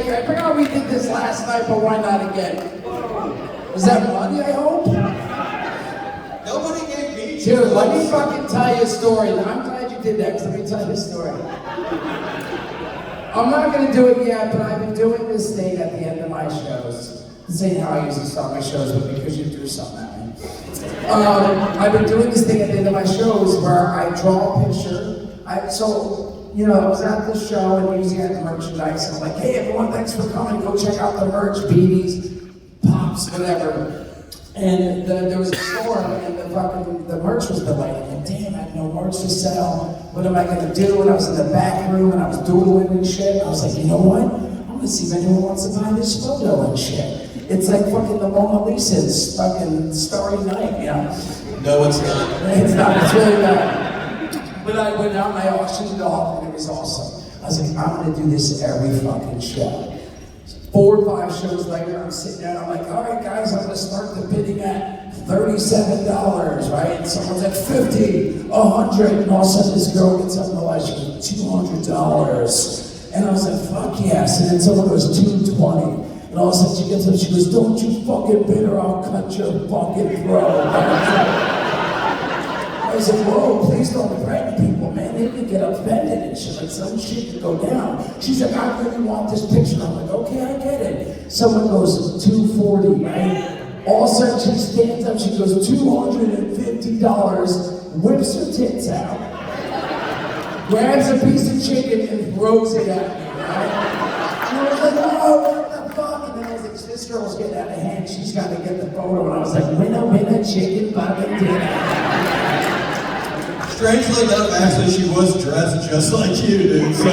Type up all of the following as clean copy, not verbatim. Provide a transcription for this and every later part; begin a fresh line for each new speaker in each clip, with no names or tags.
I forgot we did this last night, but why not again? Was that money, I hope?
Nobody gave me
Dude, let me fucking tell you a story. I'm glad you did that, because let me tell you a story. I'm not gonna do it yet, but I've been doing this thing at the end of my shows. This ain't how I usually start my shows, but because you threw something at me. I've been doing this thing at the end of my shows where I draw a picture. You know, I was at the show and usually had the merchandise. And I'm like, hey everyone, thanks for coming. Go check out the merch, beanies, pops, whatever. And there was a storm and the merch was delayed. I'm like, damn, I have no merch to sell. What am I gonna do? And I was in the back room and I was doodling and shit. I was like, you know what? I'm gonna see if anyone wants to buy this photo and shit. It's like fucking the Mona Lisa's fucking Starry Night, you know?
No, it's not.
It's not, it's really not. But I went out and I auctioned it off and it was awesome. I was like, I'm gonna do this every fucking show. 4 or 5 shows later, I'm sitting there and I'm like, all right guys, I'm gonna start the bidding at $37, right? And someone's at $50, $100, and all of a sudden this girl gets up and she goes, $200. And I was like, fuck yes. And then someone goes, $220. And all of a sudden she gets up, she goes, don't you fucking bid or I'll cut your fucking throat. I was like, whoa, please don't threaten people, man. They could get offended and shit, like some shit could go down. She's like, I really want this picture. I'm like, okay, I get it. Someone goes, $240, right? All of a sudden she stands up, she goes, $250, whips her tits out, grabs a piece of chicken and throws it at me, right? And I was like, oh, what the fuck? And then I was like, this girl's getting out of hand, she's gotta get the photo. And I was like, winner, chicken fucking dinner.
Strangely enough, actually, she was dressed just like you, dude. So,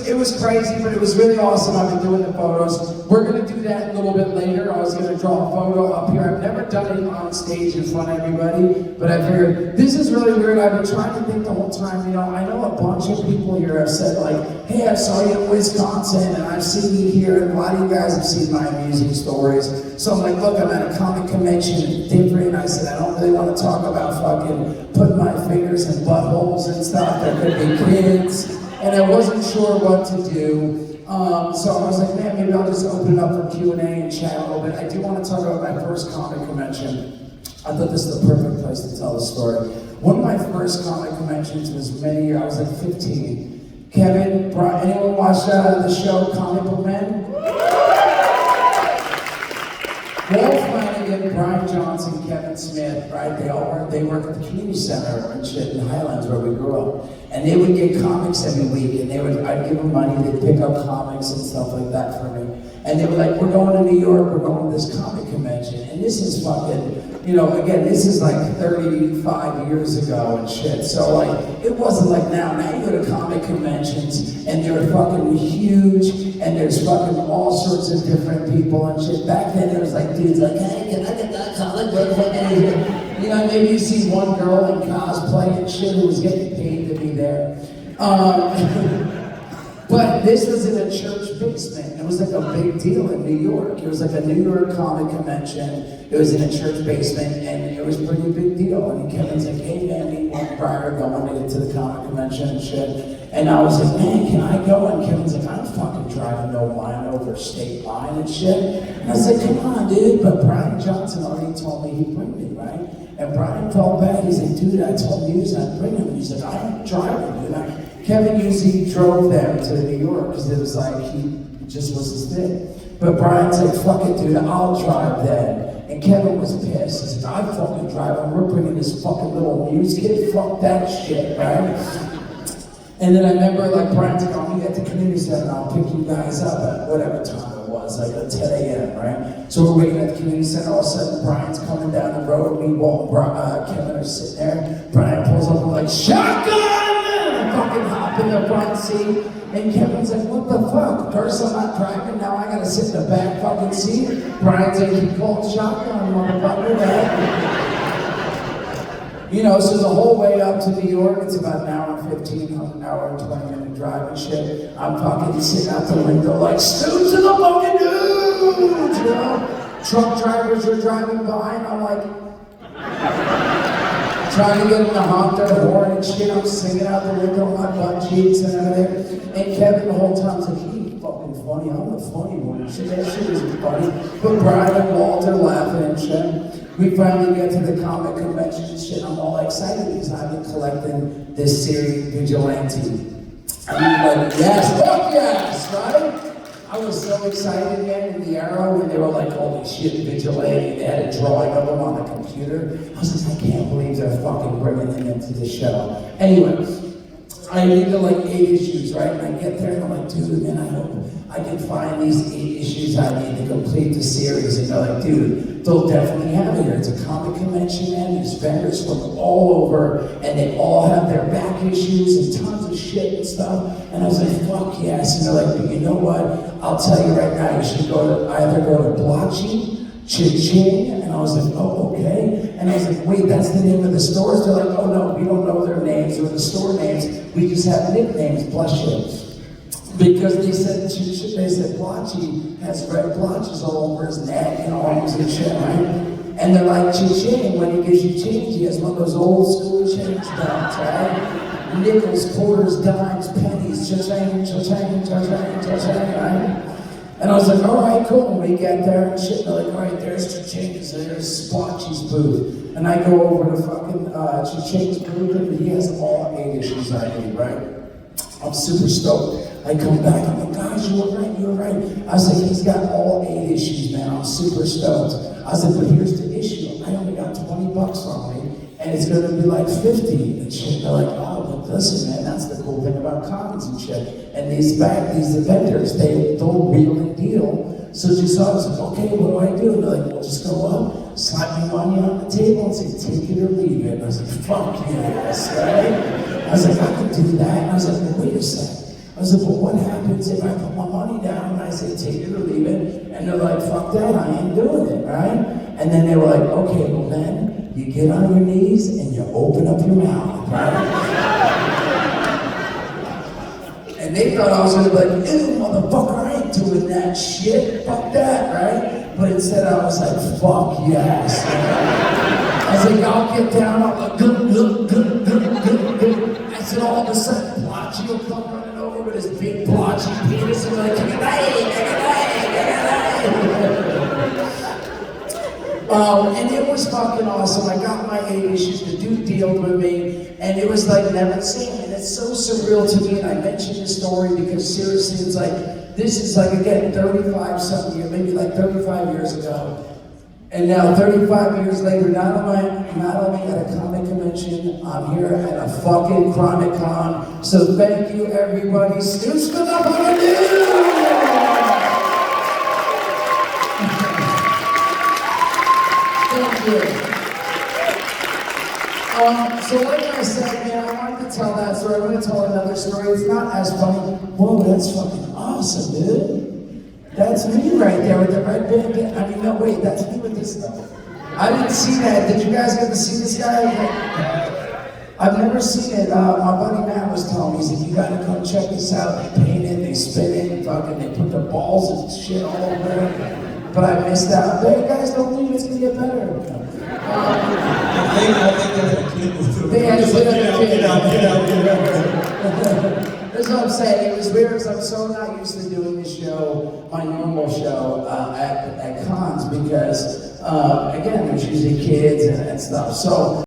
it was crazy, but it was really awesome. I've been doing the photos. We're gonna do that a little bit later. I was gonna draw a photo up here. I've never done it on stage in front of everybody, but I figured this is really weird. I've been trying to think the whole time. You know, I know a bunch of people here have said like, "Hey, I saw you in Wisconsin, and I've seen you here." And a lot of you guys have seen my amusing stories. So I'm like, look, I'm at a comic convention, it's different. I said, I don't really want to talk about fucking putting my fingers in buttholes and stuff. There could be kids. And I wasn't sure what to do. So I was like, man, maybe I'll just open it up for Q&A and chat a little bit. I do want to talk about my first comic convention. I thought this is the perfect place to tell the story. One of my first comic conventions was many years, I was like 15. Kevin, Brian, anyone watch the show Comic Book Men? Wolf Flanagan, Brian Johnson, Kevin Smith, right? They work at the community center and shit in the Highlands where we grew up. And they would get comics every week, and I'd give them money, they'd pick up comics and stuff like that for me. And they were like, we're going to New York, we're going to this comic convention. And this is fucking, you know, again, this is like 35 years ago and shit. So like, it wasn't like now. Now you go to comic conventions, and they're fucking huge, and there's fucking all sorts of different people and shit. Back then, it was like dudes like, hey, can I get that comic book? You know, maybe you see one girl in cosplay and shit who was getting paid to be there. But this was in a church basement. It was like a big deal in New York. It was like a New York comic convention. It was in a church basement, and it was a pretty big deal. And Kevin's like, hey man, me and Brian are going to get to the comic convention and shit. And I was like, man, can I go? And Kevin's like, I'm fucking driving no line over state line and shit. And I was like, come on, dude. But Brian Johnson already told me he'd bring me, right? And Brian felt bad. He's like, dude, I told you I'd bring him. He's like, I'm driving, dude. Kevin usually drove them to New York because it was like, he just was his thing. But Brian's like, fuck it, dude, I'll drive then. And Kevin was pissed. He said, I'm fucking driving. We're bringing this fucking little muse kid. Fuck that shit, right? And then I remember, like, Brian's like, I'll meet at the community center and I'll pick you guys up at whatever time it was, like at 10 a.m., right? So we're waiting at the community center. All of a sudden, Brian's coming down the road. We walk, Kevin are sitting there. Brian pulls up and like, shotgun! Fucking hop in the front seat, and Kevin's like, what the fuck? First I'm not driving, now I gotta sit in the back fucking seat. Brian's like, he called shotgun, motherfucker. You know, so the whole way up to New York, it's about an hour and 15, an hour and 20-minute drive and shit. I'm fucking sitting out the window like, stooge to the fucking dudes, you know? Truck drivers are driving by, and I'm like, trying to get them to honk their horn and shit. I'm singing out the window, my butt cheeks and everything. And Kevin the whole time was like, he ain't fucking funny. I'm the funny one. Shit, that shit isn't funny. But Brian and Walter laughing and shit. We finally get to the comic convention and shit. I'm all excited because I've been collecting this series, Vigilante. I mean, like, yes, fuck yes, right? I was so excited, man, in the era when they were like, holy shit, Vigilante. They had a drawing of them on the computer. I was like, I can't believe they're fucking bringing them into the show. Anyway, I needed like 8 issues, right? And I get there and I'm like, dude, man, I hope I can find these 8 issues I need to complete the series. And they're like, dude, they'll definitely have it here. It's a comic convention, man. There's vendors from all over, and they all have their back issues and tons of shit and stuff. And I was like, fuck yes. And they're like, but you know what? I'll tell you right now, you should either go to Blotchy, Ching, and I was like, oh, okay. And I was like, wait, that's the name of the stores? They're like, oh no, we don't know their names or the store names. We just have nicknames, bless you. Because they said Blotchy has red blotches all over his neck and arms and shit, right? And they're like, Ching, when he gives you change, he has one of those old school change belts, right? Nickels, quarters, dimes, pennies, cha-ching, cha-ching, cha-ching, cha-ching, right? And I was like, all right, cool. And we get there and shit. And they're like, all right, there's Cha-Ching's, there's Splotchy's booth. And I go over to fucking Cha-Ching's booth, and he has all 8 issues I need, right? I'm super stoked. I come back, I'm like, guys, you were right. I was like, he's got all 8 issues, man. I'm super stoked. I was like, but here's the issue. I only got $20 on me, and it's gonna be like 50 and shit. They're like, oh, but listen, man, that's the cool thing about comics and shit. And these vendors, they'll wheel and deal. So just I was like, okay, what do? And they're like, well, just go up, slap me money on the table and say, take it or leave it. And I was like, fuck yes, right? I was like, I can do that. And I was like, well, wait a second. I was like, well, what happens if I put my money down and I say, take it or leave it? And they're like, fuck that, I ain't doing it, right? And then they were like, okay, well then, you get on your knees and you open up your mouth, right? And they thought I was gonna be like, ew, motherfucker, I ain't doing that shit, fuck that, right? But instead I was like, fuck yes. I was like, I'll get down, I'm like, good. I said, all of a sudden, Blotchy will come running over with his big blotchy penis and like, and it was fucking awesome. I got my 8 issues, the dude dealed with me, and it was like never seen. And it's so surreal to me, and I mentioned this story because seriously, it's like, this is like, again, 35 something years, maybe like 35 years ago. And now 35 years later, not only at a comic convention, I'm here at a fucking Comic Con. So thank you everybody. Scooch them up on the Thank you. So like I said, man, I wanted to tell that story. I'm gonna tell another story. It's not as funny. Whoa, that's fucking awesome, dude. That's me right there with the red band. I mean, no, wait, that's me with this stuff. I didn't see that. Did you guys get to see this guy? I've never seen it. My buddy Matt was telling me, he said, you gotta come check this out. They paint it, they spin it, fucking, they put the balls and shit all over it. But I missed out. Hey, guys, don't leave, it's gonna get better.
I think they had a kid with them.
They had a kid.
Get out.
That's what I'm saying. It was weird because I'm so not used to doing this show, my normal show, at cons because, again, there's usually kids and stuff. So.